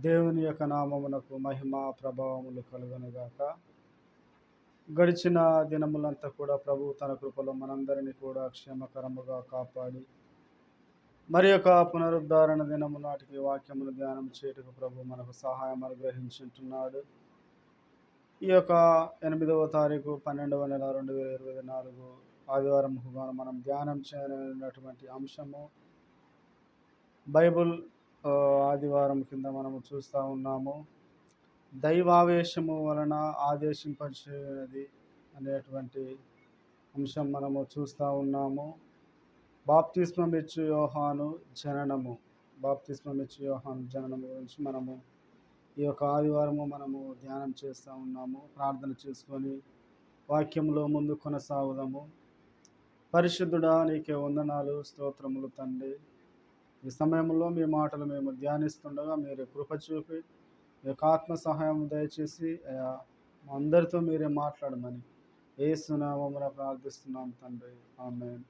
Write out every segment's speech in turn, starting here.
దేవుని యొక్క నామమునకు మహిమ ప్రభావములు కలుగునుగాక. గడిచిన దినములంతా కూడా ప్రభు తన కృపలో మనందరినీ కూడా క్షేమకరముగా కాపాడి మరి యొక్క పునరుద్ధరణ దినము నాటికి వాక్యమును ధ్యానం చేయుటకు ప్రభు మనకు సహాయం అనుగ్రహించుంటున్నాడు. ఈ యొక్క 8వ తారీఖు 12వ నెల 2024 ఆదివారంకు గాను మనం ధ్యానం చేయనున్నటువంటి అంశము బైబుల్ ఆదివారం కింద మనము చూస్తూ ఉన్నాము. దైవావేశము వలన ఆదేశింపచేయనది అనేటువంటి అంశం మనము చూస్తూ ఉన్నాము. బాప్తిస్మమిచ్చు యోహాను జననము గురించి మనము ఈ యొక్క ఆదివారము మనము ధ్యానం చేస్తూ ఉన్నాము. ప్రార్థన చేసుకొని వాక్యంలో ముందు కొనసాగుదాము. పరిశుద్ధుడా, నీకే వందనాలు, స్తోత్రములు తండ్రి. ఈ సమయంలో మీ మాటలు మేము ధ్యానిస్తుండగా మీరు కృప చూపి మీ యొక్క ఆత్మ సహాయం దయచేసి మా అందరితో మీరే మాట్లాడమని యేసు నామమున ప్రార్థిస్తున్నాం తండ్రి, ఆమేన్.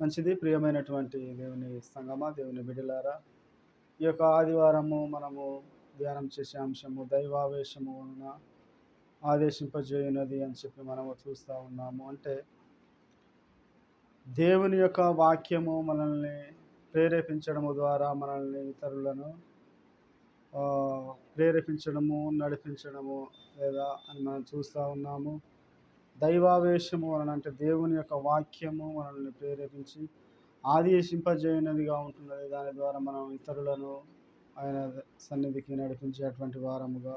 మంచిది. ప్రియమైనటువంటి దేవుని సంగమా, దేవుని బిడ్డలారా, ఈ యొక్క ఆదివారము మనము ధ్యానం చేసే అంశము దైవావేశము వలన ఆదేశింపజేయునది అని చెప్పి మనము చూస్తూ ఉన్నాము. అంటే దేవుని యొక్క వాక్యము మనల్ని ప్రేరేపించడము ద్వారా మనల్ని ఇతరులను ప్రేరేపించడము, నడిపించడము లేదా అని మనం చూస్తూ ఉన్నాము. దైవావేశము వలన అంటే దేవుని యొక్క వాక్యము మనల్ని ప్రేరేపించి ఆదేశింపజేయనదిగా ఉంటున్నది. దాని ద్వారా మనం ఇతరులను ఆయన సన్నిధికి నడిపించేటువంటి వారముగా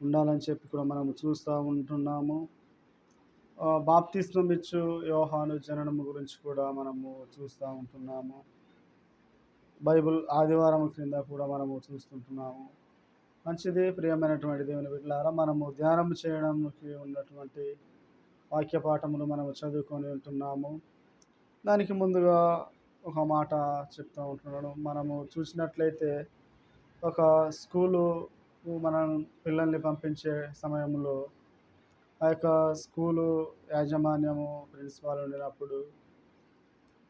ఉండాలని చెప్పి కూడా మనము చూస్తూ ఉంటున్నాము. బాప్తిస్మమిచ్చు యోహాను జననము గురించి కూడా మనము చూస్తూ ఉంటున్నాము. బైబుల్ ఆదివారం క్రింద కూడా మనము చూస్తుంటున్నాము. మంచిది. ప్రియమైనటువంటి దేవుని బిడ్డలారా, మనము ధ్యానం చేయడానికి ఉన్నటువంటి వాక్య పాఠములు మనము చదువుకొని ఉంటున్నాము. దానికి ముందుగా ఒక మాట చెప్తూ ఉంటున్నాను. మనము చూసినట్లయితే ఒక స్కూలు మనం పిల్లల్ని పంపించే సమయంలో ఆ యొక్క స్కూలు యాజమాన్యము, ప్రిన్సిపాల్ ఉండినప్పుడు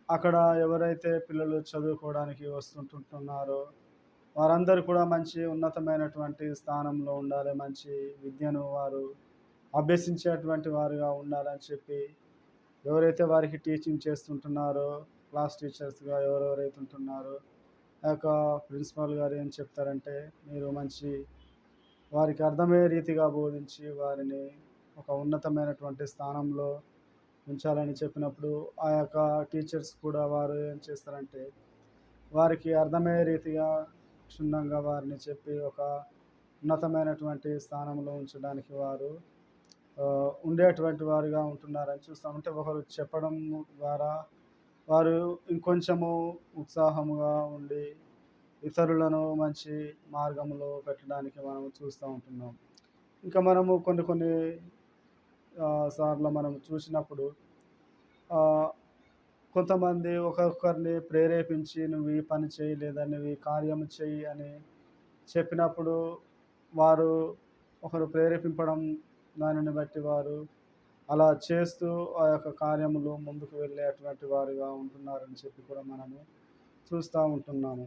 అక్కడ ఎవరైతే పిల్లలు చదువుకోవడానికి వస్తుంటున్నారో వారందరూ కూడా మంచి ఉన్నతమైనటువంటి స్థానంలో ఉండాలి, మంచి విద్యను వారు అభ్యసించేటువంటి వారుగా ఉండాలని చెప్పి ఎవరైతే వారికి టీచింగ్ చేస్తుంటున్నారో, క్లాస్ టీచర్స్గా ఎవరెవరైతే ఉంటున్నారో ఆ యొక్క ప్రిన్సిపాల్ గారు ఏం చెప్తారంటే, మీరు మంచి వారికి అర్థమయ్యే రీతిగా బోధించి వారిని ఒక ఉన్నతమైనటువంటి స్థానంలో ఉంచాలని చెప్పినప్పుడు ఆ యొక్క టీచర్స్ కూడా వారు ఏం చేస్తారంటే వారికి అర్థమయ్యే రీతిగా క్షుణ్ణంగా వారిని చెప్పి ఒక ఉన్నతమైనటువంటి స్థానంలో ఉంచడానికి వారు ఉండేటువంటి వారుగా ఉంటున్నారని చూస్తామంటే, ఒకరు చెప్పడం ద్వారా వారు ఇంకొంచెము ఉత్సాహముగా ఉండి ఇతరులను మంచి మార్గంలో పెట్టడానికి మనం చూస్తూ ఉంటున్నాం. ఇంకా మనము కొన్ని సార్లు మనం చూసినప్పుడు కొంతమంది ఒక్కొక్కరిని ప్రేరేపించి నువ్వు ఈ పని చేయి లేదా నువ్వు ఈ కార్యం చెయ్యి అని చెప్పినప్పుడు వారు ఒకరు ప్రేరేపింపడం దానిని బట్టి వారు అలా చేస్తూ ఆ యొక్క కార్యములు ముందుకు వెళ్ళేటువంటి వారుగా ఉంటున్నారని చెప్పి కూడా మనము చూస్తూ ఉంటున్నాము.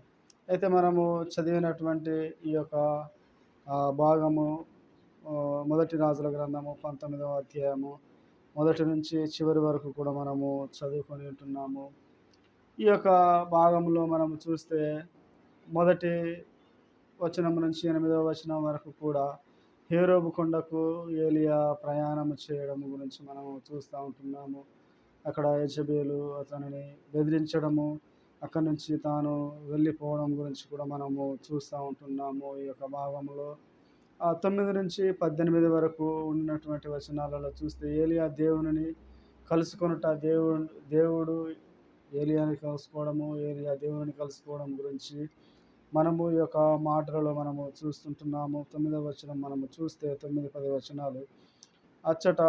అయితే మనము చదివినటువంటి ఈ యొక్క భాగము మొదటి రాజుల గ్రంథము 19వ అధ్యాయము మొదటి నుంచి చివరి వరకు కూడా మనము చదువుకొని ఉంటున్నాము. ఈ యొక్క భాగంలో మనం చూస్తే మొదటి వచనం నుంచి 8వ వచనం వరకు కూడా హేరోబు కొండకు ఏలియా ప్రయాణం చేయడం గురించి మనము చూస్తూ ఉంటున్నాము. అక్కడ యెజబెలు అతనిని బెదిరించడము, అక్కడి నుంచి తాను వెళ్ళిపోవడం గురించి కూడా మనము చూస్తూ ఉంటున్నాము. ఈ యొక్క భాగంలో 9 నుంచి 18 వరకు ఉన్నటువంటి వచనాలలో చూస్తే ఏలియా దేవునిని కలుసుకొనుట, దేవుడు ఏలియాని కలుసుకోవడము, ఏలియా దేవుని కలుసుకోవడం గురించి మనము ఈ యొక్క మాటలలో మనము చూస్తుంటున్నాము. 9వ వచనం మనము చూస్తే 9-10 వచనాలు, అచ్చట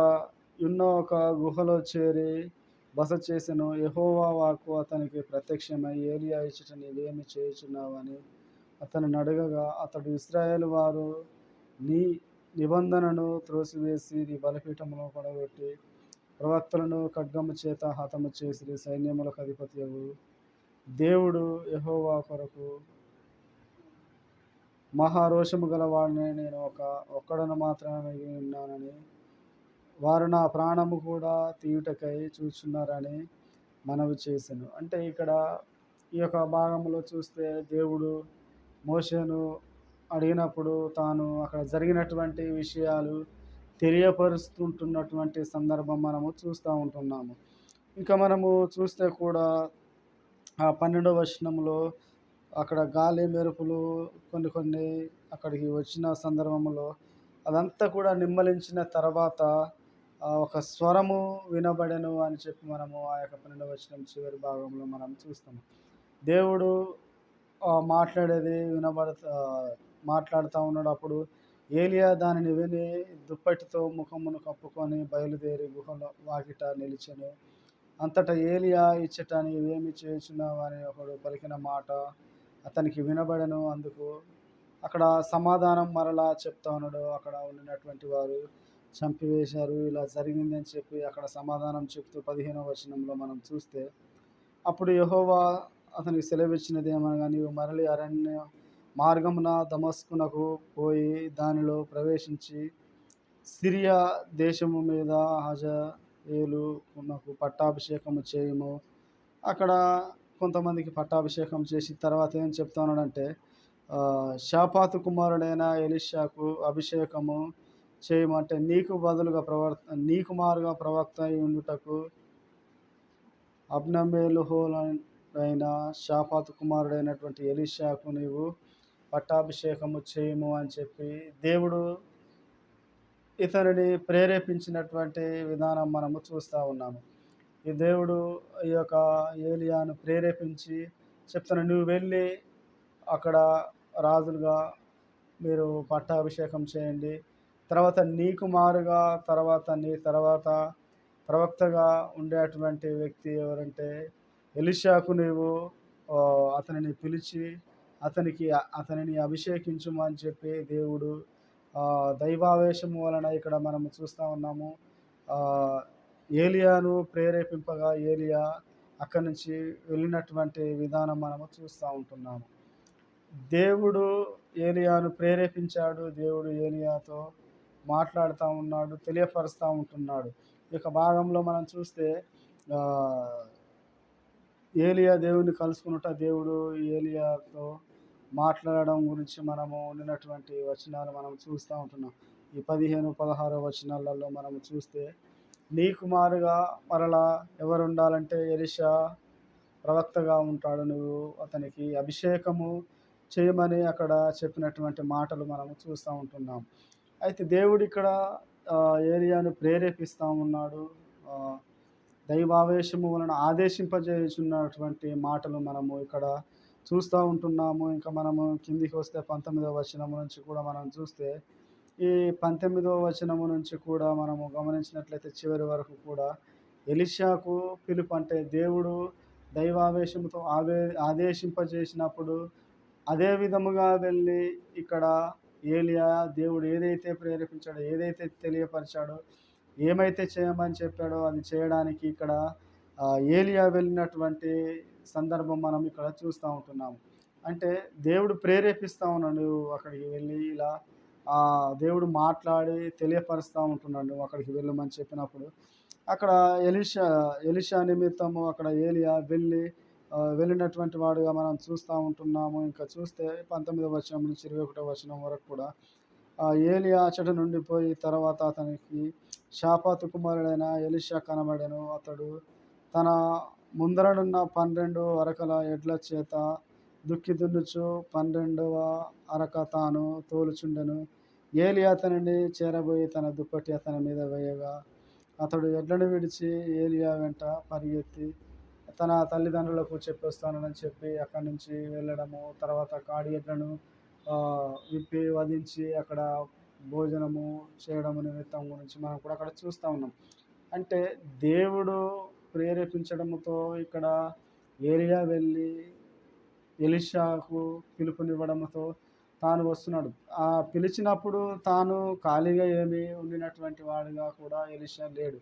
ఉన్న ఒక గుహలో చేరి బస చేసెను. యెహోవా వాక్కు అతనికి ప్రత్యక్షమై, ఏలియా ఇచ్చట నీవేమి చేయుచున్నావని అతనిని అడగగా, అతడు ఇశ్రాయేలు వారు నీ నిబంధనను త్రోసివేసి నీ బలిపీఠమును పడగొట్టి ప్రవక్తలను ఖడ్గము చేత హతము చేసి సైన్యములకు అధిపతియగు దేవుడు యెహోవా కొరకు మహారోషము గలవాడిని, నేను ఒక్కడను మాత్రమే మిగిలి ఉన్నానని, వారు నా ప్రాణము కూడా తీయుటకై చూచున్నారని మనవి చేసెను. అంటే ఇక్కడ ఈ యొక్క భాగంలో చూస్తే దేవుడు మోషేను అడిగినప్పుడు తాను అక్కడ జరిగినటువంటి విషయాలు తెలియపరుస్తుంటున్నటువంటి సందర్భం మనము చూస్తూ ఉంటున్నాము. ఇంకా మనము చూస్తే కూడా ఆ 12వ వచనంలో అక్కడ గాలి మెరుపులు కొన్ని కొన్ని అక్కడికి వచ్చిన సందర్భంలో అదంతా కూడా నిమ్మలించిన తర్వాత ఒక స్వరము వినబడెను అని చెప్పి మనము ఆ యొక్క 12వ వచనం చివరి భాగంలో మనం చూస్తాము. దేవుడు మాట్లాడేది మాట్లాడుతూ ఉన్నాడు. అప్పుడు ఏలియా దానిని విని దుప్పటితో ముఖమును కప్పుకొని బయలుదేరి గుహలో వాకిట నిలిచెను. అంతటా ఏలియా ఇచ్చట నీవేమి చేయుచున్నావు అని ఒకడు పలికిన మాట అతనికి వినబడెను. అందుకు అక్కడ సమాధానం మరలా చెప్తా ఉన్నాడు. అక్కడ ఉన్నటువంటి వారు చంపివేశారు, ఇలా జరిగిందని చెప్పి అక్కడ సమాధానం చెప్తూ 15వ వచనంలో మనం చూస్తే, అప్పుడు యెహోవా అతనికి సెలవిచ్చినది ఏమనగా, నీవు మరలి అరణ్య మార్గమున దమస్కునకు పోయి దానిలో ప్రవేశించి సిరియా దేశము మీద హజాయేలునకు పట్టాభిషేకము చేయుము. అక్కడ కొంతమందికి పట్టాభిషేకం చేసి తర్వాత ఏం చెప్తా ఉన్నాడంటే, షాపాతు కుమారుడైన ఎలీషాకు అభిషేకము చేయమంటే నీకు మారుగా ప్రవక్త అయి ఉండుటకు అబ్నమేలుహోలైన షాపాతు కుమారుడైనటువంటి ఎలీషాకు నీవు పట్టాభిషేకము చేయము అని చెప్పి దేవుడు ఇతనిని ప్రేరేపించినటువంటి విధానం మనము చూస్తూ ఉన్నాము. ఈ దేవుడు ఈ యొక్క ఏలియాను ప్రేరేపించి చెప్తాను, నువ్వు వెళ్ళి అక్కడ రాజులుగా మీరు పట్టాభిషేకం చేయండి, తర్వాత నీకు మారుగా నీ తర్వాత ప్రవక్తగా ఉండేటువంటి వ్యక్తి ఎవరంటే ఎలీషాకు నీవు అతనిని పిలిచి అతనిని అభిషేకించుము అని చెప్పి దేవుడు దైవావేశము వలన ఇక్కడ మనము చూస్తూ ఉన్నాము. ఏలియాను ప్రేరేపింపగా ఏలియా అక్కడి నుంచి వెళ్ళినటువంటి విధానం మనము చూస్తూ ఉంటున్నాము. దేవుడు ఏలియాను ప్రేరేపించాడు, దేవుడు ఏలియాతో మాట్లాడుతూ ఉన్నాడు, తెలియపరుస్తూ ఉంటున్నాడు. ఈ యొక్క భాగంలో మనం చూస్తే ఏలియా దేవుని కలుసుకున్నట, దేవుడు ఏలియాతో మాట్లాడడం గురించి మనము ఉన్నటువంటి వచనాలు మనం చూస్తూ ఉంటున్నాం. ఈ 15, 16 వచనాలలో మనము చూస్తే, నీకు మారుగా మరలా ఎవరు ఉండాలంటే ఎలీషా ప్రవక్తగా ఉంటాడు, నువ్వు అతనికి అభిషేకము చేయమని అక్కడ చెప్పినటువంటి మాటలు మనము చూస్తూ ఉంటున్నాం. అయితే దేవుడు ఇక్కడ ఏలియాను ప్రేరేపిస్తూ ఉన్నాడు, దైవావేశము వలన ఆదేశింపజేయుచున్నటువంటి మాటలు మనము ఇక్కడ చూస్తూ ఉంటున్నాము. ఇంకా మనము కిందికి వస్తే 19వ వచనం నుంచి కూడా మనం చూస్తే, ఈ 19వ వచనము నుంచి కూడా మనము గమనించినట్లయితే చివరి వరకు కూడా ఎలీషాకు పిలుపు, అంటే దేవుడు దైవావేశముతో ఆదేశింపజేసినప్పుడు అదే విధముగా వెళ్ళి ఇక్కడ ఏలియా దేవుడు ఏదైతే ప్రేరేపించాడో, ఏదైతే తెలియపరిచాడో, ఏమైతే చేయమని చెప్పాడో అది చేయడానికి ఇక్కడ ఏలియా వెళ్ళినటువంటి సందర్భం మనం ఇక్కడ చూస్తూ ఉంటున్నాము. అంటే దేవుడు ప్రేరేపిస్తూ ఉన్నాడు, నువ్వు అక్కడికి వెళ్ళి ఇలా దేవుడు మాట్లాడి తెలియపరుస్తూ ఉంటున్నాడు, నువ్వు అక్కడికి వెళ్ళమని చెప్పినప్పుడు అక్కడ ఎలీషా నిమిత్తము అక్కడ ఏలియా వెళ్ళినటువంటి వాడుగా మనం చూస్తూ ఉంటున్నాము. ఇంకా చూస్తే 19వ వచనం నుంచి 21వ వచనం వరకు కూడా ఏలియా అచ్చట నుండి పోయి తర్వాత అతనికి షాపాతు కుమారుడైన ఎలీషా కనబడెను. అతడు తన ముందరనున్న 12 అరకల ఎడ్ల చేత దుక్కి దున్నుచు 12వ అరక తాను తోలుచుండెను. ఏలియా అతనిని చేరబోయి తన దుప్పటి అతని మీద వేయగా అతడు ఎడ్లను విడిచి ఏలియా వెంట పరిగెత్తి తన తల్లిదండ్రులకు చెప్పొస్తానని చెప్పి అక్కడి నుంచి వెళ్ళడము, తర్వాత కాడి ఎడ్లను విప్పి వధించి అక్కడ భోజనము చేయడం నిమిత్తం గురించి మనం కూడా అక్కడ చూస్తూ ఉన్నాం. అంటే దేవుడు ప్రేరేపించడంతో ఇక్కడ ఏలియా వెళ్ళి ఎలీషాకు పిలుపునివ్వడంతో తాను వస్తున్నాడు. పిలిచినప్పుడు తాను ఖాళీగా ఏమీ ఉండినటువంటి వాడిగా కూడా ఎలీషా లేడు.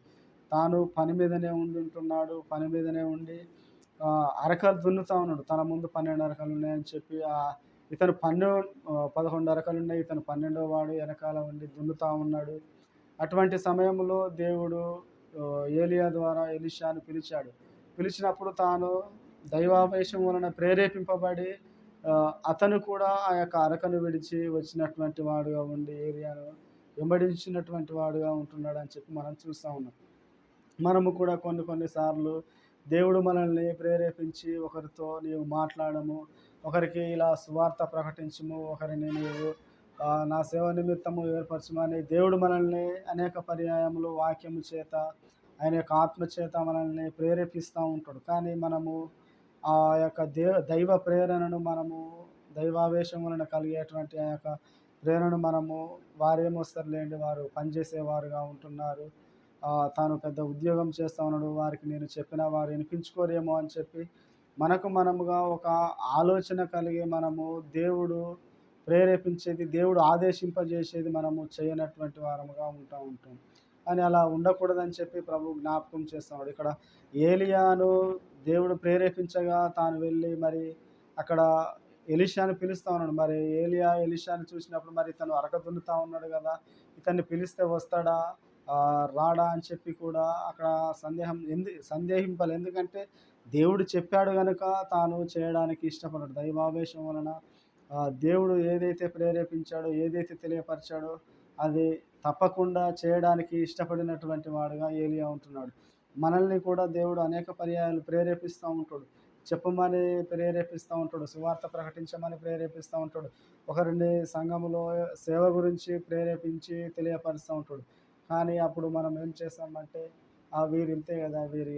తాను పని మీదనే ఉంటున్నాడు, ఉండి అరకలు దున్నుతా ఉన్నాడు. తన ముందు 12 అరకలు ఉన్నాయని చెప్పి ఇతను 11 అరకలున్నాయి. ఇతను 12వ వాడు వెనకాల ఉండి దున్నుతా ఉన్నాడు. అటువంటి సమయంలో దేవుడు ఏలియా ద్వారా ఎలీషాను పిలిచాడు. పిలిచినప్పుడు తాను దైవావేశం వలన ప్రేరేపింపబడి అతను కూడా ఆ యొక్క అరకను విడిచి వచ్చినటువంటి వాడుగా ఉండి ఏలియాను వెంబడించినటువంటి వాడుగా ఉంటున్నాడని చెప్పి మనం చూస్తా ఉన్నాం. మనము కూడా కొన్ని సార్లు దేవుడు మనల్ని ప్రేరేపించి ఒకరితో నీవు మాట్లాడము, ఒకరికి ఇలా సువార్త ప్రకటించుము, ఒకరిని నీవు నా సేవ నిమిత్తము ఏర్పరచమని దేవుడు మనల్ని అనేక పర్యాయములు వాక్యము చేత ఆయన యొక్క ఆత్మ చేత మనల్ని ప్రేరేపిస్తూ ఉంటాడు. కానీ మనము ఆ యొక్క దైవ ప్రేరణను మనము దైవావేశం వలన కలిగేటువంటి ఆ యొక్క ప్రేరణను మనము వారేమొస్తారులేండి, వారు పనిచేసేవారుగా ఉంటున్నారు, తాను పెద్ద ఉద్యోగం చేస్తా ఉన్నాడు, వారికి నేను చెప్పినా వారు వినిపించుకోరేమో అని చెప్పి మనకు మనముగా ఒక ఆలోచన కలిగి మనము దేవుడు ప్రేరేపించేది, దేవుడు ఆదేశింపజేసేది మనము చేయనటువంటి వారముగా ఉంటాం. అని అలా ఉండకూడదని చెప్పి ప్రభు జ్ఞాపకం చేస్తున్నాడు. ఇక్కడ ఏలియాను దేవుడు ప్రేరేపించగా తాను వెళ్ళి మరి అక్కడ ఎలీషాను పిలుస్తా ఉన్నాడు. మరి ఎలీషాను చూసినప్పుడు మరి ఇతను అరక దున్నుతా ఉన్నాడు కదా, ఇతన్ని పిలిస్తే వస్తాడా రాడా అని చెప్పి కూడా అక్కడ సందేహింపాలి. ఎందుకంటే దేవుడు చెప్పాడు కనుక తాను చేయడానికి ఇష్టపడ్డాడు. దైవావేశం వలన దేవుడు ఏదైతే ప్రేరేపించాడో, ఏదైతే తెలియపరిచాడో అది తప్పకుండా చేయడానికి ఇష్టపడినటువంటి వాడుగా ఏలియా ఉంటున్నాడు. మనల్ని కూడా దేవుడు అనేక పర్యాయాలు ప్రేరేపిస్తూ ఉంటాడు, చెప్పమని ప్రేరేపిస్తూ ఉంటాడు, సువార్త ప్రకటించమని ప్రేరేపిస్తూ ఉంటాడు, ఒకరిని సంఘములో సేవ గురించి ప్రేరేపించి తెలియపరుస్తూ ఉంటాడు. కానీ అప్పుడు మనం ఏం చేస్తామంటే వీరు ఇంతే కదా, వీరు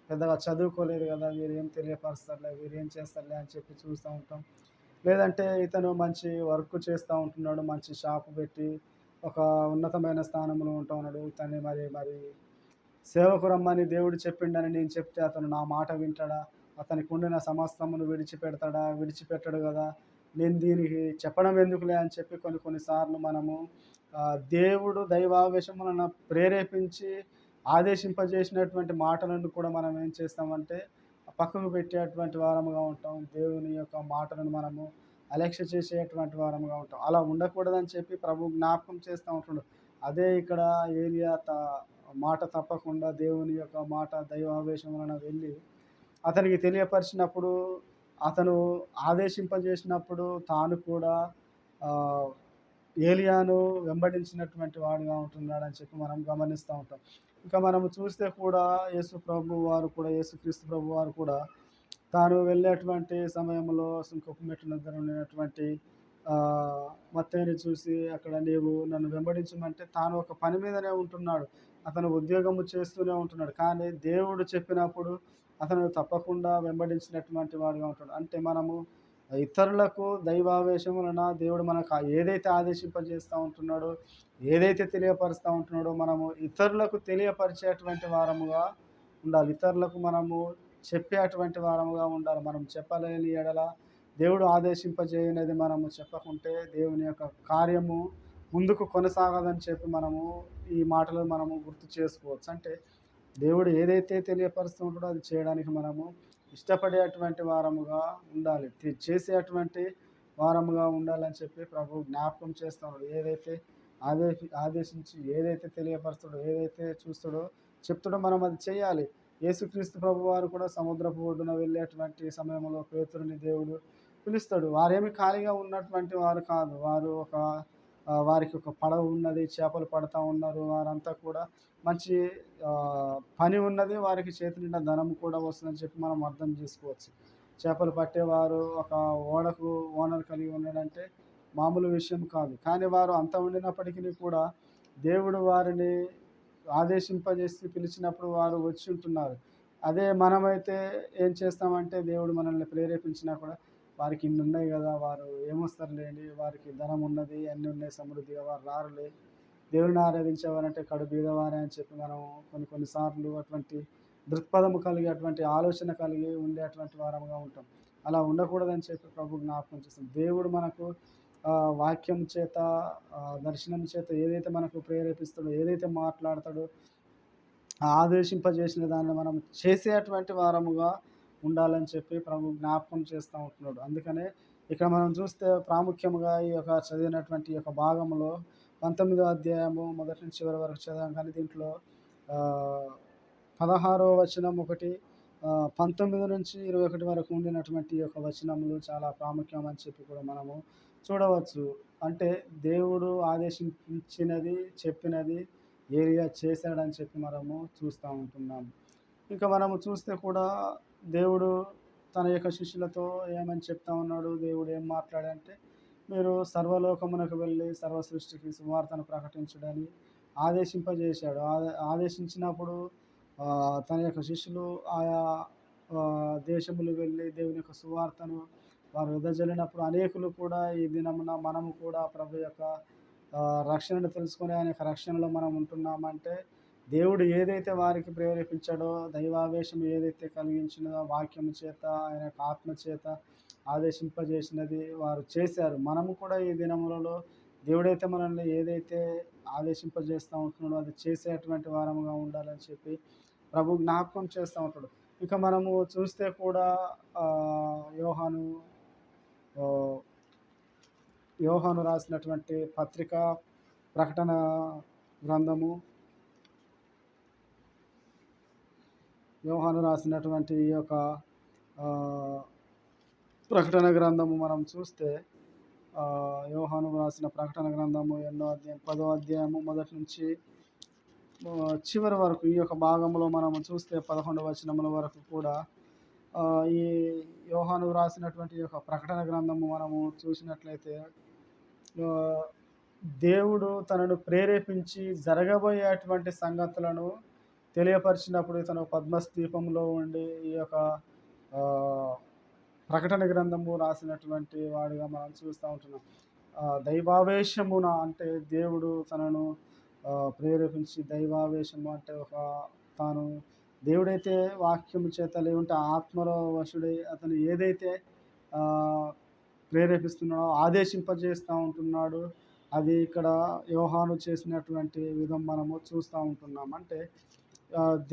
పెద్దగా చదువుకోలేదు కదా, వీరు ఏం తెలియపరుస్తారులే, వీరు ఏం చేస్తారులే అని చెప్పి చూస్తూ ఉంటాం. లేదంటే ఇతను మంచి వర్క్ చేస్తూ ఉంటున్నాడు, మంచి షాపు పెట్టి ఒక ఉన్నతమైన స్థానంలో ఉంటూ ఉన్నాడు, ఇతన్ని మరి సేవకు రమ్మని దేవుడు చెప్పిండని నేను చెప్తే అతను నా మాట వింటాడా, అతనికి ఉండిన సమస్తమును విడిచిపెట్టడు కదా, నేను దీనికి చెప్పడం ఎందుకులే అని చెప్పి కొన్నిసార్లు మనము దేవుడు దైవావేశం వలన ప్రేరేపించి ఆదేశింపజేసినటువంటి మాటలను కూడా మనం ఏం చేస్తామంటే పక్కకు పెట్టేటువంటి వారముగా ఉంటాం. దేవుని యొక్క మాటలను మనము అలక్ష్య చేసేటువంటి వారముగా ఉంటాం. అలా ఉండకూడదని చెప్పి ప్రభు జ్ఞాపకం చేస్తూ ఉంటున్నాడు. అదే ఇక్కడ ఏలియా మాట తప్పకుండా దేవుని యొక్క మాట దైవావేశం వలన వెళ్ళి అతనికి తెలియపరిచినప్పుడు, అతను ఆదేశింపజేసినప్పుడు తాను కూడా ఏలియాను వెంబడించినటువంటి వాడుగా ఉంటున్నాడని చెప్పి మనం గమనిస్తూ ఉంటాం. ఇంకా మనము చూస్తే కూడా యేసుక్రీస్తు ప్రభు వారు కూడా తాను వెళ్ళేటువంటి సమయంలో సుంకపు మెట్టు దగ్గర ఉండినటువంటి మత్తయిని చూసి అక్కడ నీవు నన్ను వెంబడించమంటే తాను ఒక పని మీదనే ఉంటున్నాడు, అతను ఉద్యోగము చేస్తూనే ఉంటున్నాడు. కానీ దేవుడు చెప్పినప్పుడు అతను తప్పకుండా వెంబడించినటువంటి వాడుగా ఉంటాడు. అంటే మనము ఇతరులకు దైవావేశం వలన దేవుడు మనకు ఏదైతే ఆదేశింపజేస్తూ ఉంటున్నాడో, ఏదైతే తెలియపరుస్తూ ఉంటున్నాడో మనము ఇతరులకు తెలియపరిచేటువంటి వారముగా ఉండాలి. ఇతరులకు మనము చెప్పేటువంటి వారముగా ఉండాలి. మనం చెప్పలేని ఎడల దేవుడు ఆదేశింపజేయనిది మనము చెప్పకుంటే దేవుని యొక్క కార్యము ముందుకు కొనసాగదని చెప్పి మనము ఈ మాటలు మనము గుర్తు చేసుకోవచ్చు. అంటే దేవుడు ఏదైతే తెలియపరుస్తూ ఉంటాడో అది చేయడానికి మనము ఇష్టపడేటువంటి వారముగా ఉండాలి, చేసేటువంటి వారముగా ఉండాలని చెప్పి ప్రభు జ్ఞాపకం చేస్తున్నాడు. ఏదైతే ఆదేశించి ఏదైతే తెలియపరుస్తాడో, ఏదైతే చూస్తాడో చెప్తాడో మనం అది చేయాలి. యేసుక్రీస్తు ప్రభు వారు కూడా సముద్రపు ఒడ్డున వెళ్ళేటువంటి సమయంలో పేతురుని దేవుడు పిలుస్తాడు. వారేమి ఖాళీగా ఉన్నటువంటి వారు కాదు, వారికి ఒక పడవ ఉన్నది, చేపలు పడతా ఉన్నారు, వారంతా కూడా మంచి పని ఉన్నది, వారికి చేతి నిండా ధనం కూడా వస్తుందని చెప్పి మనం అర్థం చేసుకోవచ్చు. చేపలు పట్టేవారు ఒక ఓడకు ఓనర్ కలిగి ఉన్నాడంటే మామూలు విషయం కాదు. కానీ వారు అంత ఉండినప్పటికీ కూడా దేవుడు వారిని ఆదేశింపజేసి పిలిచినప్పుడు వారు వచ్చి ఉంటున్నారు. అదే మనమైతే ఏం చేస్తామంటే దేవుడు మనల్ని ప్రేరేపించినా కూడా వారికి ఇన్ని ఉన్నాయి కదా, వారు ఏమొస్తారులేండి, వారికి ధనం ఉన్నది, అన్నీ ఉన్నాయి సమృద్ధిగా, వారు రారులే, దేవుని ఆరాధించేవారంటే కడు బీదవారే అని చెప్పి మనం కొన్నిసార్లు అటువంటి దృక్పథము కలిగి, అటువంటి ఆలోచన కలిగి ఉండేటువంటి వారముగా ఉంటాం. అలా ఉండకూడదని చెప్పి ప్రభు జ్ఞాపకం చేస్తాం. దేవుడు మనకు వాక్యం చేత దర్శనం చేత ఏదైతే మనకు ప్రేరేపిస్తాడో, ఏదైతే మాట్లాడతాడో, ఆదేశింపజేసిన దాన్ని మనం చేసేటువంటి వారముగా ఉండాలని చెప్పి ప్రభు జ్ఞాపకం చేస్తూ ఉంటున్నాడు. అందుకనే ఇక్కడ మనం చూస్తే ప్రాముఖ్యంగా ఈ యొక్క చదివినటువంటి ఈ యొక్క భాగంలో 19వ అధ్యాయము మొదటి నుంచి చివరి వరకు చదివాం. కానీ దీంట్లో ఆహ్, 16వ వచనం ఒకటి, 19-21 వరకు ఉండినటువంటి ఈ యొక్క వచనములు చాలా ప్రాముఖ్యం అని చెప్పి కూడా మనము చూడవచ్చు. అంటే దేవుడు ఆదేశించినది, చెప్పినది ఏలియా చేశాడని చెప్పి మనము చూస్తూ ఉంటున్నాము. ఇంకా మనము చూస్తే కూడా దేవుడు తన యొక్క శిష్యులతో ఏమని చెప్తా ఉన్నాడు, దేవుడు ఏం మాట్లాడంటే, మీరు సర్వలోకమునకు వెళ్ళి సర్వ సృష్టికి సువార్తను ప్రకటించుడని ఆదేశింపజేశాడు. ఆదేశించినప్పుడు తన యొక్క శిష్యులు ఆయా దేశములు వెళ్ళి దేవుని యొక్క సువార్తను వారు వెదజల్లినప్పుడు అనేకులు కూడా ఈ దినమున మనము కూడా ప్రభు యొక్క రక్షణను తెలుసుకొని ఆయన యొక్క రక్షణలో మనం ఉంటున్నామంటే దేవుడు ఏదైతే వారికి ప్రేరేపించాడో, దైవావేశం ఏదైతే కలిగించినదో వాక్యము చేత, ఆయన యొక్క ఆత్మ చేత ఆదేశింపజేసినది వారు చేశారు. మనము కూడా ఈ దినములలో దేవుడైతే మనల్ని ఏదైతే ఆదేశింపజేస్తూ ఉంటున్నాడో అది చేసేటువంటి వారముగా ఉండాలని చెప్పి ప్రభు జ్ఞాపకం చేస్తూ ఉంటాడు. ఇక మనము చూస్తే కూడా యోహాను యోహాను రాసినటువంటి పత్రిక ప్రకటన గ్రంథము, యోహాను రాసినటువంటి ఈ యొక్క ప్రకటన గ్రంథము మనం చూస్తే యోహాను రాసిన ప్రకటన గ్రంథము 10వ అధ్యాయము మొదటి నుంచి చివరి వరకు ఈ యొక్క భాగంలో మనము చూస్తే 11వ వచనముల వరకు కూడా ఈ యోహాను రాసినటువంటి ఈ యొక్క ప్రకటన గ్రంథము మనము చూసినట్లయితే దేవుడు తనను ప్రేరేపించి జరగబోయేటువంటి సంగతులను తెలియపరిచినప్పుడు ఇతను పద్మస్తీపంలో ఉండి ఈ యొక్క ప్రకటన గ్రంథము రాసినటువంటి వాడిగా మనం చూస్తూ ఉంటున్నాం. దైవావేశమున అంటే దేవుడు తనను ప్రేరేపించి, దైవావేశము అంటే తాను దేవుడైతే వాక్యము చేత లేకుంటే ఆత్మలో వశుడై అతను ఏదైతే ప్రేరేపిస్తున్నాడో ఆదేశింపజేస్తూ ఉంటున్నాడు. అది ఇక్కడ యోహాను చేసినటువంటి విధం మనము చూస్తూ ఉంటున్నాం. అంటే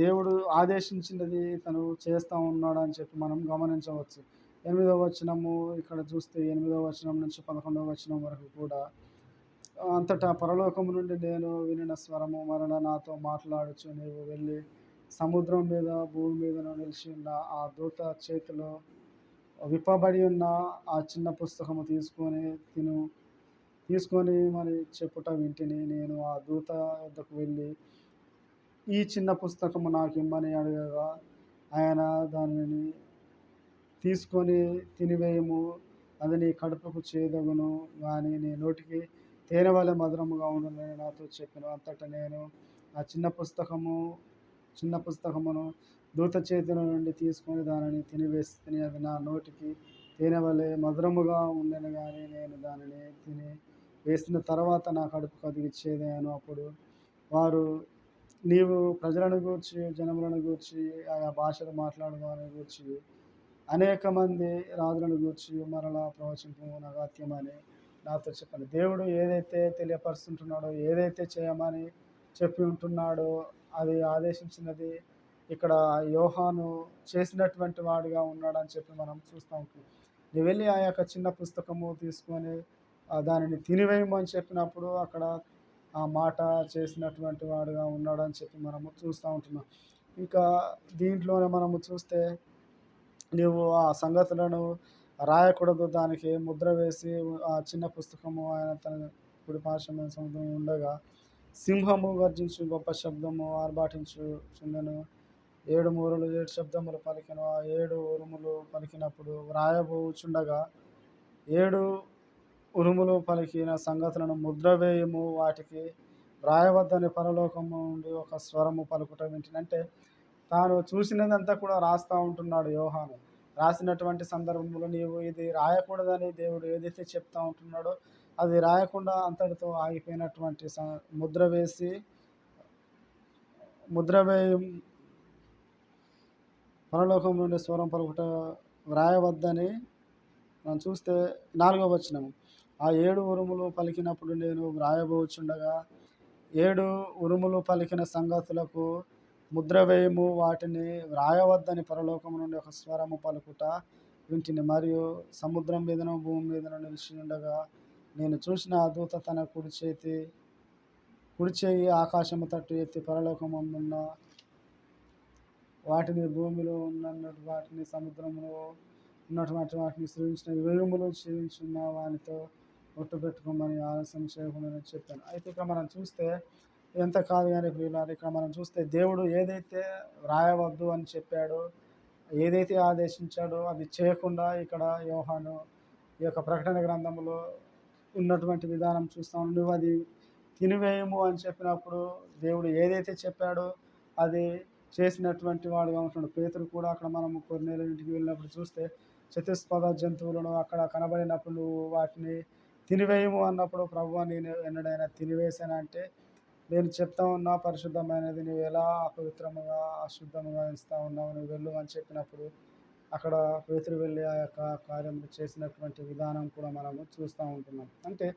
దేవుడు ఆదేశించినది తను చేస్తూ ఉన్నాడు అని చెప్పి మనం గమనించవచ్చు. 8వ వచనము ఇక్కడ చూస్తే 8వ వచనం నుంచి 11వ వచనం వరకు కూడా, అంతటా పరలోకము నుండి నేను వినిన స్వరము మరల నాతో మాట్లాడుచు, నీవు వెళ్ళి సముద్రం మీద భూమి మీద నిలిచి ఉన్న ఆ దూత చేతిలో విప్పబడి ఉన్న ఆ చిన్న పుస్తకము తీసుకొని మరి చెప్పుట వింటిని. నేను ఆ దూత వద్దకు వెళ్ళి ఈ చిన్న పుస్తకము నాకు ఇమ్మని అడగగా ఆయన దానిని తీసుకొని తినివేయము, అది నీ కడుపుకు చేదగును కానీ నీ నోటికి తేనె వలె మధురముగా ఉండునని నాతో చెప్పాను. అంతటా నేను ఆ చిన్న పుస్తకమును దూత చేతుల నుండి తీసుకొని దానిని తిని అది నా నోటికి తేనె వలె మధురముగా ఉండెను కానీ నేను దానిని తిని వేసిన తర్వాత నా కడుపుకు అది ఇచ్చేదాను. అప్పుడు వారు, నీవు ప్రజలను గూర్చి, జనములను గూర్చి, ఆయా భాషలు మాట్లాడు వారిని గూర్చి, అనేక మంది రాజులను గూర్చి మరలా ప్రవచింపు నగాత్యమని నాతో చెప్పాను. దేవుడు ఏదైతే తెలియపరుస్తుంటున్నాడో, ఏదైతే చేయమని చెప్పి ఉంటున్నాడో అది ఆదేశించినది ఇక్కడ యోహాను చేసినటువంటి వాడిగా ఉన్నాడని చెప్పి మనం చూస్తూ ఉంటున్నాం. నువ్వు వెళ్ళి ఆ యొక్క చిన్న పుస్తకము తీసుకొని దానిని తినివేయమని చెప్పినప్పుడు అక్కడ ఆ మాట చేసినటువంటి వాడుగా ఉన్నాడని చెప్పి మనము చూస్తూ ఉంటున్నాం. ఇంకా దీంట్లోనే మనము చూస్తే, నీవు ఆ సంగతులను రాయకూడదు, దానికి ముద్ర వేసి ఆ చిన్న పుస్తకము ఆయన తన కుడి పార్శ్వమున సముద్రం ఉండగా సింహము గర్జించు గొప్ప శబ్దము ఆర్భాటించుచుండెను. 7 మూరలు 7 శబ్దములు పలికెను. ఆ 7 ఉరుములు పలికినప్పుడు వ్రాయబోచుండగా 7 ఉరుములు పలికిన సంగతులను ముద్ర వేయము, వాటికి వ్రాయవద్దని పరలోకము నుండి ఒక స్వరము పలుకుట వింటిని. అంటే తాను చూసినదంతా కూడా రాస్తూ ఉంటున్నాడు యోహాను. రాసినటువంటి సందర్భంలో నీవు ఇది రాయకూడదని దేవుడు ఏదైతే చెప్తా ఉంటున్నాడో అది రాయకుండా అంతటితో ఆగిపోయినటువంటి ముద్ర వేయి పరలోకం నుండి స్వరం పలుకుట వ్రాయవద్దని మనం చూస్తే 4వ వచనం, ఆ 7 ఉరుములు పలికినప్పుడు నేను వ్రాయబోచుండగా 7 ఉరుములు పలికిన సంగతులకు ముద్ర వేయము, వాటిని వ్రాయవద్దని పరలోకం నుండి ఒక స్వరము పలుకుట వింటిని. మరియు సముద్రం మీదను భూమి మీదను నిలిచి ఉండగా నేను చూసిన ఆ దూత తన కుడి చేయి ఆకాశము తట్టు ఎత్తి పరలోకమందున్న వాటిని, భూమిలో ఉన్న వాటిని, సముద్రంలో ఉన్నటువంటి వాటిని సృజించిన యుగములు జీవించున్న వానితో ఒట్టు పెట్టుకోమని ఆలస్యం చేయకుండా చెప్పాను. అయితే ఇక్కడ మనం చూస్తే ఎంత కాదు కానీ ప్రియులారా, ఇక్కడ మనం చూస్తే దేవుడు ఏదైతే వ్రాయవద్దు అని చెప్పాడో, ఏదైతే ఆదేశించాడో అది చేయకుండా ఇక్కడ యోహాను ఈ యొక్క ప్రకటన గ్రంథంలో ఉన్నటువంటి విధానం చూస్తాం. నువ్వు అది తినివేయము అని చెప్పినప్పుడు దేవుడు ఏదైతే చెప్పాడో అది చేసినటువంటి వాడుగా ఉంటున్నాడు. పేతురు కూడా అక్కడ మనము కొర్నేలు ఇంటికి వెళ్ళినప్పుడు చూస్తే చతుష్పద జంతువులను అక్కడ కనబడినప్పుడు నువ్వు వాటిని తినివేయము అన్నప్పుడు, ప్రభువా నేను ఎన్నడైనా తినివేశానంటే, నేను చెప్తా ఉన్నా పరిశుద్ధమైనది, నువ్వు ఎలా అపవిత్రముగా అశుద్ధముగా ఇస్తా ఉన్నావు, నువ్వు వెళ్ళు అని చెప్పినప్పుడు అక్కడ పేతురు వెళ్ళి ఆ యొక్క కార్యం చేసినటువంటి విధానం కూడా మనము చూస్తూ ఉంటున్నాం. అంటే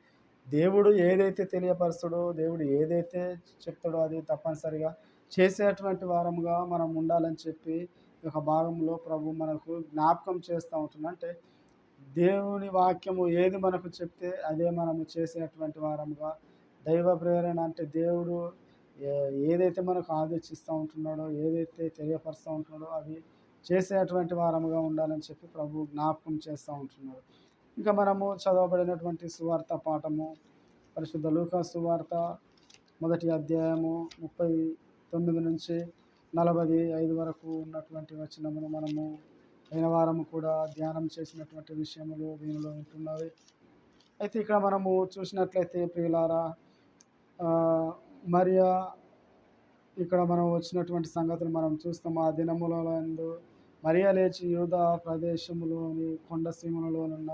దేవుడు ఏదైతే తెలియపరుస్తాడో, దేవుడు ఏదైతే చెప్తాడో అది తప్పనిసరిగా చేసేటువంటి వారముగా మనం ఉండాలని చెప్పి ఈ యొక్క భాగంలో ప్రభు మనకు జ్ఞాపకం చేస్తూ ఉంటున్నాడు. అంటే దేవుని వాక్యము ఏది మనకు చెప్తే అదే మనము చేసేటువంటి వారముగా, దైవ ప్రేరణ అంటే దేవుడు ఏదైతే మనకు ఆదేశిస్తూ ఉంటున్నాడో, ఏదైతే తెలియపరుస్తూ ఉంటున్నాడో అవి చేసేటువంటి వారముగా ఉండాలని చెప్పి ప్రభు జ్ఞాపకం చేస్తూ ఉంటున్నాడు. ఇంకా మనము చదవబడినటువంటి సువార్త పాఠము పరిశుద్ధ లూకా సువార్త 1వ అధ్యాయము 39 నుంచి 45 వరకు ఉన్నటువంటి వచనమును మనము అయిన వారము కూడా ధ్యానం చేసినటువంటి విషయములు దీనిలో ఉంటున్నవి. అయితే ఇక్కడ మనము చూసినట్లయితే ప్రియులారా, మరియా ఇక్కడ మనం వచ్చినటువంటి సంగతులు మనం చూస్తాము. ఆ దినములందు మరియా లేచి యూదా ప్రదేశములోని కొండ సీమలలోనున్న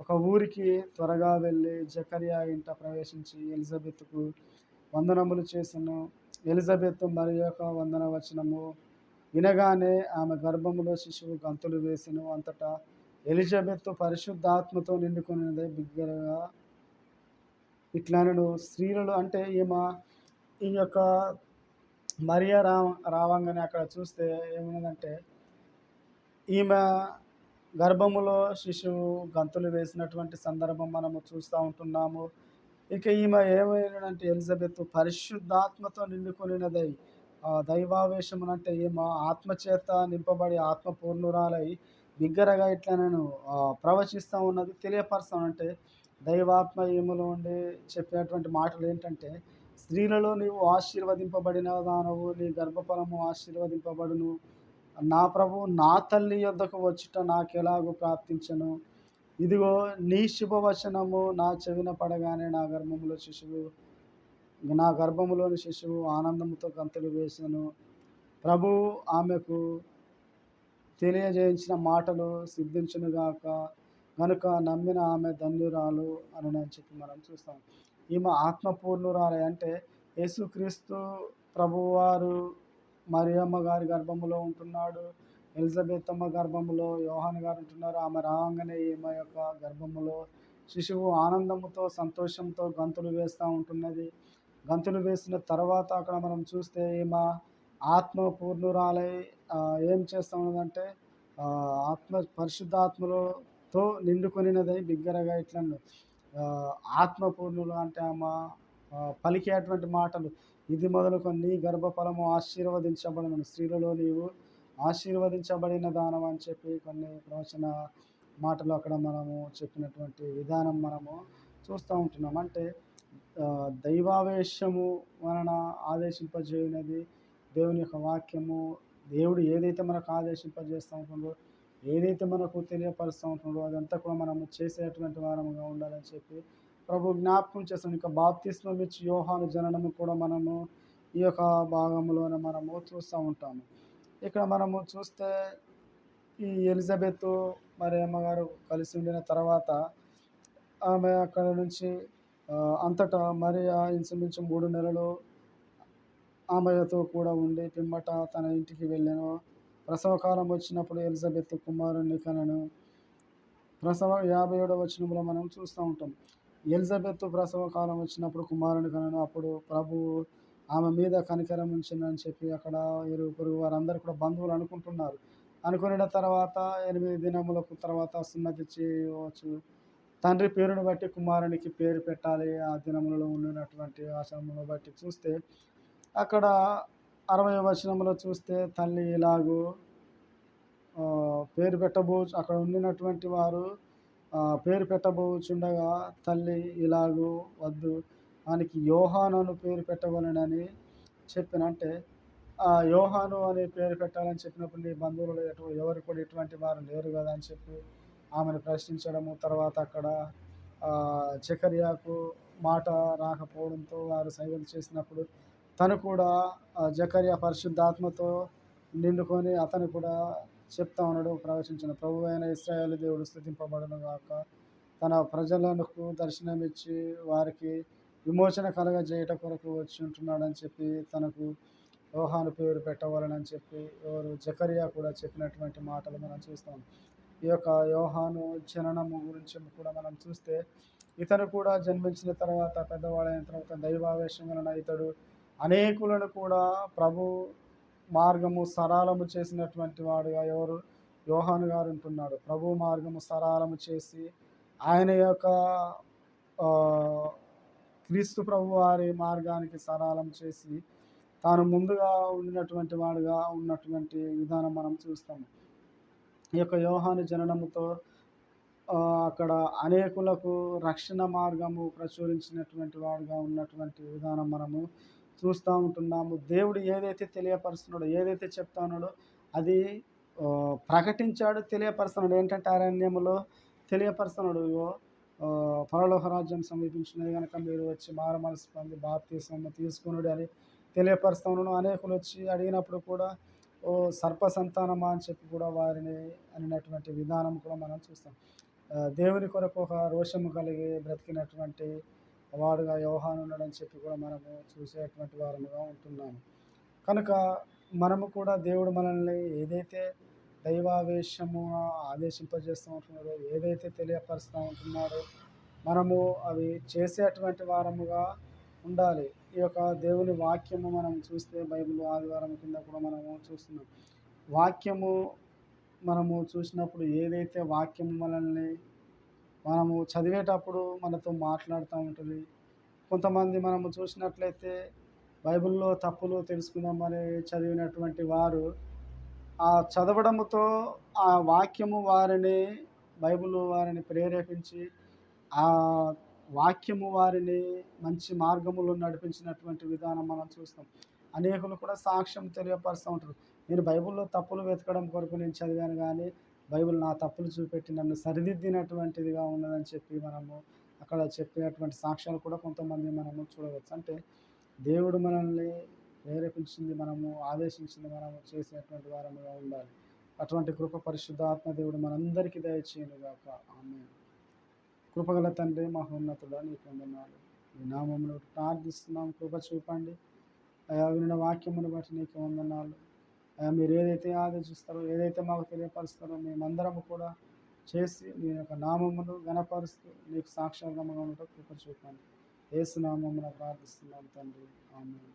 ఒక ఊరికి త్వరగా వెళ్ళి జకర్యా ఇంట ప్రవేశించి ఎలిజబెత్తుకు వందనములు చేసెను. ఎలిజబెత్ మరి యొక్క వందన వచనము వినగానే ఆమె గర్భములో శిశువు గంతులు వేసెను. అంతటా ఎలిజబెత్ పరిశుద్ధాత్మతో నిండుకొనినదై బిగ్గరగా ఇట్లనెను, స్త్రీలలో అంటే ఈ యొక్క మరియా రావంగానే అక్కడ చూస్తే ఏమైనదంటే, ఈమె గర్భములో శిశువు గంతులు వేసినటువంటి సందర్భం మనము చూస్తూ ఉంటున్నాము. ఇక ఈమె ఏమైనదంటే ఎలిజబెత్ పరిశుద్ధాత్మతో నిండుకొనినదై, దైవావేశమునంటే ఈమె ఆత్మచేత నింపబడి ఆత్మపూర్ణురాలై బిగ్గరగా ఇట్లా నేను ప్రవచిస్తూ ఉన్నది, తెలియపరుస్తూ అంటే దైవాత్మ ఈమెలో ఉండి చెప్పేటువంటి మాటలు ఏంటంటే, స్త్రీలలో నీవు ఆశీర్వదింపబడిన దానవు, నీ గర్భఫలము ఆశీర్వదింపబడును, నా ప్రభువు నా తల్లి యొద్దకు వచ్చుట నాకెలాగూ ప్రాప్తించను, ఇదిగో నీ శుభవచనము నా చెవిన పడగానే నా గర్భములోని శిశువు ఆనందముతో గంతులు వేసెను. ప్రభువు ఆమెకు తెలియజేయించిన మాటలు సిద్ధించునుగాక, కనుక నమ్మిన ఆమె ధన్యురాలు అని చెప్పి మనం చూస్తాం. ఈమె ఆత్మపూర్ణురాలే అంటే యేసుక్రీస్తు ప్రభువారు మరియమ్మ గారి గర్భములో ఉంటున్నాడు, ఎలిజబెత్ అమ్మ గర్భములో యోహాను గారు ఉంటున్నారు. ఆమె రాగానే ఈమె యొక్క గర్భములో శిశువు ఆనందముతో సంతోషంతో గంతులు వేస్తూ ఉంటున్నది. గంతులు వేసిన తర్వాత అక్కడ మనం చూస్తే ఈమె ఆత్మపూర్ణురాలై ఏం చేస్తూ ఉన్నదంటే, పరిశుద్ధాత్మలతో నిండుకొనినదై బిగ్గరగా ఇట్లను ఆత్మపూర్ణులు అంటే ఆమె పలికేటువంటి మాటలు, ఇది మొదలుకొని నీ గర్భఫలము ఆశీర్వదించబడను, స్త్రీలలో నీవు ఆశీర్వదించబడిన దానం అని చెప్పి కొన్ని ప్రవచన మాటలు అక్కడ మనము చెప్పినటువంటి విధానం మనము చూస్తూ ఉంటున్నాం. అంటే దైవావేశము వలన ఆదేశింపజేయనది దేవుని యొక్క వాక్యము. దేవుడు ఏదైతే మనకు ఆదేశింపజేస్తూ ఉంటుందో, ఏదైతే మనకు తెలియపరుస్తూ ఉంటుందో అదంతా కూడా మనము చేసేటువంటి వారముగా ఉండాలని చెప్పి ప్రభు జ్ఞాపకం చేస్తాం. ఇంకా బాప్తిస్మం ఇచ్చి యోహాను జననము కూడా మనము ఈ యొక్క భాగంలోనే మనము చూస్తూ ఉంటాము. ఇక్కడ మనము చూస్తే ఈ ఎలిజబెత్ మరి అమ్మగారు కలిసి ఉండిన తర్వాత ఆమె అక్కడ నుంచి అంతటా మరియా ఇంచుమించు 3 నెలలు ఆమెతో కూడా ఉండి పిమ్మట తన ఇంటికి వెళ్ళాను. ప్రసవకాలం వచ్చినప్పుడు ఎలిజబెత్ కుమారుణ్ణి కనెను. 57వ వచనంలో మనం చూస్తూ ఉంటాం. ఎలిజబెత్ ప్రసవ కాలం వచ్చినప్పుడు కుమారుని కనెను. అప్పుడు ప్రభువు ఆమె మీద కనికరం ఉంచిందని చెప్పి అక్కడ ఇరుగు పొరుగు వారందరూ కూడా బంధువులు అనుకుంటున్నారు. అనుకున్న తర్వాత 8 దినములకు తర్వాత సున్నతి చేయవచ్చు. తండ్రి పేరును బట్టి కుమారునికి పేరు పెట్టాలి. ఆ దినములలో ఉండినటువంటి ఆచారములను బట్టి చూస్తే అక్కడ 60వ వచనంలో చూస్తే తల్లి ఇలాగూ పేరు అక్కడ ఉండినటువంటి వారు పేరు పెట్టబోచుండగా తల్లి ఇలాగూ వద్దు, వానికి యోహాను అని పేరు పెట్టవలెనని చెప్పిన. అంటే యోహాను అనే పేరు పెట్టాలని చెప్పినప్పుడు నీ బంధువులలో ఎవరు కూడా ఇటువంటి వారు లేరు కదా అని చెప్పి ఆమెను ప్రశ్నించడము. తర్వాత అక్కడ జకర్యాకు మాట రాకపోవడంతో వారు సైగలు చేసినప్పుడు తను కూడా జకర్యా పరిశుద్ధాత్మతో నిండుకొని అతను కూడా చెప్తా ఉన్నాడు, ప్రవచించిన ప్రభు అయిన ఇశ్రాయేలు దేవుడు స్తుతింపబడును గాక, తన ప్రజలకు దర్శనమిచ్చి వారికి విమోచన కలగజేయట కొరకు వచ్చి ఉంటున్నాడని చెప్పి తనకు యోహాను పేరు పెట్టవాలని చెప్పి జకర్యా కూడా చెప్పినటువంటి మాటలు మనం చూస్తాం. ఈ యొక్క యోహాను జననము గురించి కూడా మనం చూస్తే ఇతను కూడా జన్మించిన తర్వాత పెద్దవాడైన తర్వాత దైవావేశం వలన ఇతడు అనేకులను కూడా ప్రభు మార్గము సరళము చేసినటువంటి వాడుగా యోహాను గారు ఉంటున్నాడు. ప్రభు మార్గము సరళము చేసి ఆయన యొక్క క్రీస్తు ప్రభు వారి మార్గానికి సరళం చేసి తాను ముందుగా ఉండినటువంటి వాడుగా ఉన్నటువంటి విధానం మనం చూస్తాము. ఈ యొక్క యోహాను జననముతో అక్కడ అనేకులకు రక్షణ మార్గము ప్రచురించినటువంటి వాడుగా ఉన్నటువంటి విధానం మనము చూస్తూ ఉంటున్నాము. దేవుడు ఏదైతే తెలియపరుస్తున్నాడో, ఏదైతే చెప్తాన్నాడో అది ప్రకటించాడు, తెలియపరుస్తున్నాడు. ఏంటంటే అరణ్యములో తెలియపరుస్తున్నాడు, పరలోక రాజ్యం సమీపించినది కనుక మీరు వచ్చి మారుమనసు పొంది బాప్తిస్మము తీసుకొనుడి అని తెలియపరుస్తూ ఉన్నాను. అనేకులు వచ్చి అడిగినప్పుడు కూడా సర్ప సంతానమా అని చెప్పి కూడా వారిని అనినటువంటి విధానం కూడా మనం చూస్తాం. దేవుని కొరకు ఒక రోషము కలిగి బ్రతికినటువంటి వాడుగా యోహాను ఉన్నాడని చెప్పి కూడా మనము చూసేటువంటి వారముగా ఉంటున్నాము. కనుక మనము కూడా దేవుడు మనల్ని ఏదైతే దైవావేశము ఆదేశింపజేస్తూ ఉంటున్నాడో, ఏదైతే తెలియపరుస్తూ ఉంటున్నాడో మనము అవి చేసేటువంటి వారముగా ఉండాలి. ఈ యొక్క దేవుని వాక్యము మనం చూస్తే బైబిల్ ఆదివారం కింద కూడా మనము చూస్తున్నాం. వాక్యము మనము చూసినప్పుడు ఏదైతే వాక్యము మనల్ని మనము చదివేటప్పుడు మనతో మాట్లాడుతూ ఉంటుంది. కొంతమంది మనము చూసినట్లయితే బైబిల్లో తప్పులు తెలుసుకుందామని చదివినటువంటి వారు ఆ చదవడంతో ఆ వాక్యము బైబిల్ వారిని ప్రేరేపించి ఆ వాక్యము వారిని మంచి మార్గములో నడిపించినటువంటి విధానం మనం చూస్తాం. అనేకులు కూడా సాక్ష్యం తెలియపరుస్తూ ఉంటారు. నేను బైబిల్లో తప్పులు వెతకడం కొరకు నేను చదివాను, కానీ బైబిల్ నా తప్పులు చూపెట్టి నన్ను సరిదిద్దినటువంటిదిగా ఉన్నదని చెప్పి మనము అక్కడ చెప్పేటువంటి సాక్ష్యాలు కూడా కొంతమంది మనము చూడవచ్చు. అంటే దేవుడు మనల్ని ప్రేరేపించింది, మనము ఆదేశించింది మనము చేసేటువంటి వారముగా ఉండాలి. అటువంటి కృప పరిశుద్ధాత్మ దేవుడు మనందరికీ దయచేయునుగాక. ఆమేన్. కృపగల తండ్రి, మహోన్నతుడా, నీకు వందనాలు. ఈ నామమును ప్రార్థిస్తున్నాం, కృప చూపండి అయా. విన్న వాక్యమును బట్టి నీకు వందనాలు అయా. మీరు ఏదైతే ఆదేశిస్తారో, ఏదైతే మాకు తెలియపరుస్తారో మేమందరము కూడా చేసి మీ యొక్క నామమును ఘనపరుస్తూ నీకు సాక్షాత్కారంగా ఉండటం కృప చూపండి. యేసు నామమున ప్రార్థిస్తున్నాం తండ్రి, ఆమేన్.